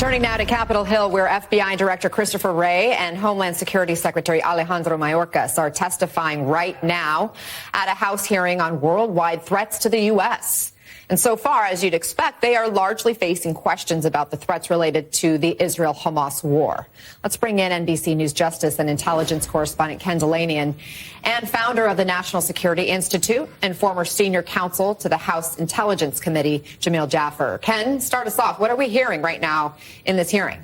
Turning now to Capitol Hill, where FBI Director Christopher Wray and Homeland Security Secretary Alejandro Mayorkas are testifying right now at a House hearing on worldwide threats to the U.S. And so far, as you'd expect, they are largely facing questions about the threats related to the Israel-Hamas war. Let's bring in NBC News Justice and Intelligence correspondent Ken Delanian and founder of the National Security Institute and former senior counsel to the House Intelligence Committee, Jamil Jaffer. Ken, start us off. What are we hearing right now in this hearing?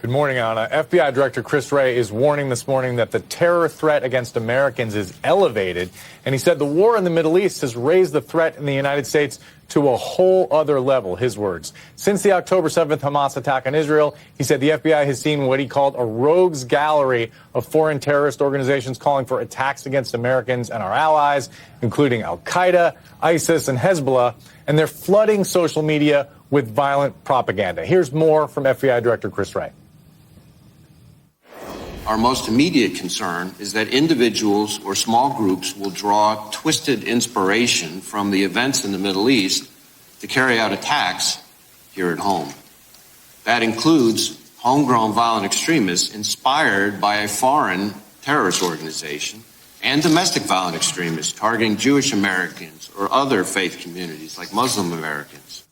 Good morning, Anna. FBI Director Chris Wray is warning this morning that the terror threat against Americans is elevated. And he said the war in the Middle East has raised the threat in the United States to a whole other level, his words. Since the October 7th Hamas attack on Israel, he said the FBI has seen what he called a rogues gallery of foreign terrorist organizations calling for attacks against Americans and our allies, including Al-Qaeda, ISIS, and Hezbollah. And they're flooding social media with violent propaganda. Here's more from FBI Director Chris Wray. Our most immediate concern is that individuals or small groups will draw twisted inspiration from the events in the Middle East to carry out attacks here at home. That includes homegrown violent extremists inspired by a foreign terrorist organization and domestic violent extremists targeting Jewish Americans or other faith communities like Muslim Americans.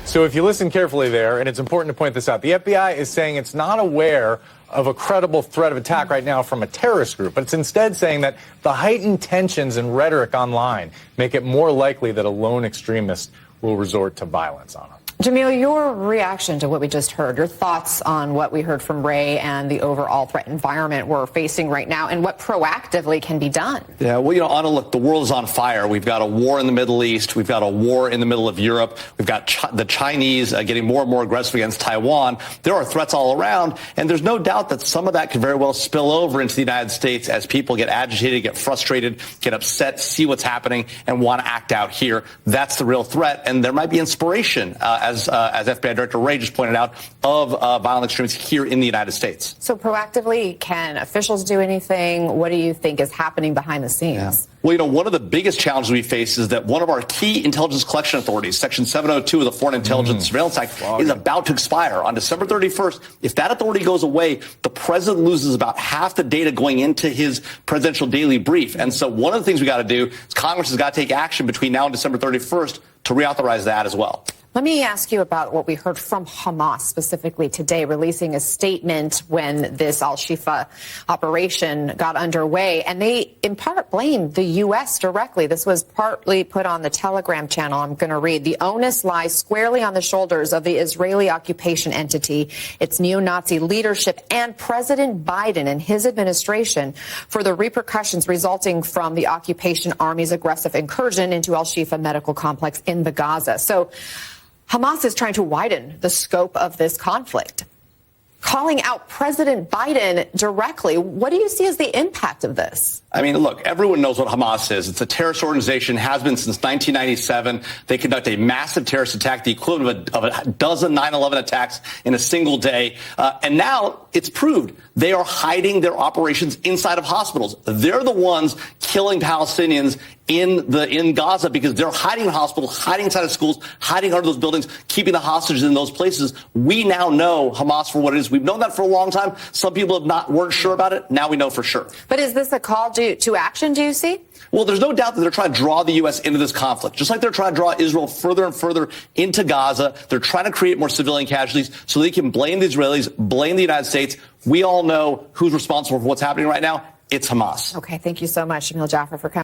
So if you listen carefully there, and it's important to point this out, the FBI is saying it's not aware of a credible threat of attack right now from a terrorist group, but it's instead saying that the heightened tensions and rhetoric online make it more likely that a lone extremist will resort to violence on them. Jamil, your reaction to what we just heard, your thoughts on what we heard from Wray and the overall threat environment we're facing right now and what proactively can be done. Yeah, well, Anna, look, the world is on fire. We've got a war in the Middle East. We've got a war in the middle of Europe. We've got the Chinese getting more and more aggressive against Taiwan. There are threats all around, and there's no doubt that some of that could very well spill over into the United States as people get agitated, get frustrated, get upset, see what's happening, and want to act out here. That's the real threat, and there might be inspiration, as FBI Director Wray just pointed out, of violent extremists here in the United States. So proactively, can officials do anything? What do you think is happening behind the scenes? Yeah. Well, one of the biggest challenges we face is that one of our key intelligence collection authorities, Section 702 of the Foreign Intelligence Surveillance Act, is about to expire on December 31st. If that authority goes away, the president loses about half the data going into his presidential daily brief. And so one of the things we got to do is Congress has got to take action between now and December 31st to reauthorize that as well. Let me ask you about what we heard from Hamas specifically today, releasing a statement when this al-Shifa operation got underway. And they, in part, blamed the U.S. directly. This was partly put on the Telegram channel. I'm going to read. The onus lies squarely on the shoulders of the Israeli occupation entity, its neo-Nazi leadership, and President Biden and his administration for the repercussions resulting from the occupation army's aggressive incursion into al-Shifa medical complex in the Gaza. So Hamas is trying to widen the scope of this conflict, calling out President Biden directly. What do you see as the impact of this? I mean, look, everyone knows what Hamas is. It's a terrorist organization, has been since 1997. They conduct a massive terrorist attack, the equivalent of a dozen 9/11 attacks in a single day. And now it's proved they are hiding their operations inside of hospitals. They're the ones killing Palestinians in Gaza because they're hiding in hospitals, hiding inside of schools, hiding under those buildings, keeping the hostages in those places. We now know Hamas for what it is. We've known that for a long time. Some people weren't sure about it. Now we know for sure. But is this a call to action, do you see? Well, there's no doubt that they're trying to draw the U.S. into this conflict, just like they're trying to draw Israel further and further into Gaza. They're trying to create more civilian casualties so they can blame the Israelis, blame the United States. We all know who's responsible for what's happening right now. It's Hamas. Okay, thank you so much, Jamil Jaffer, for coming.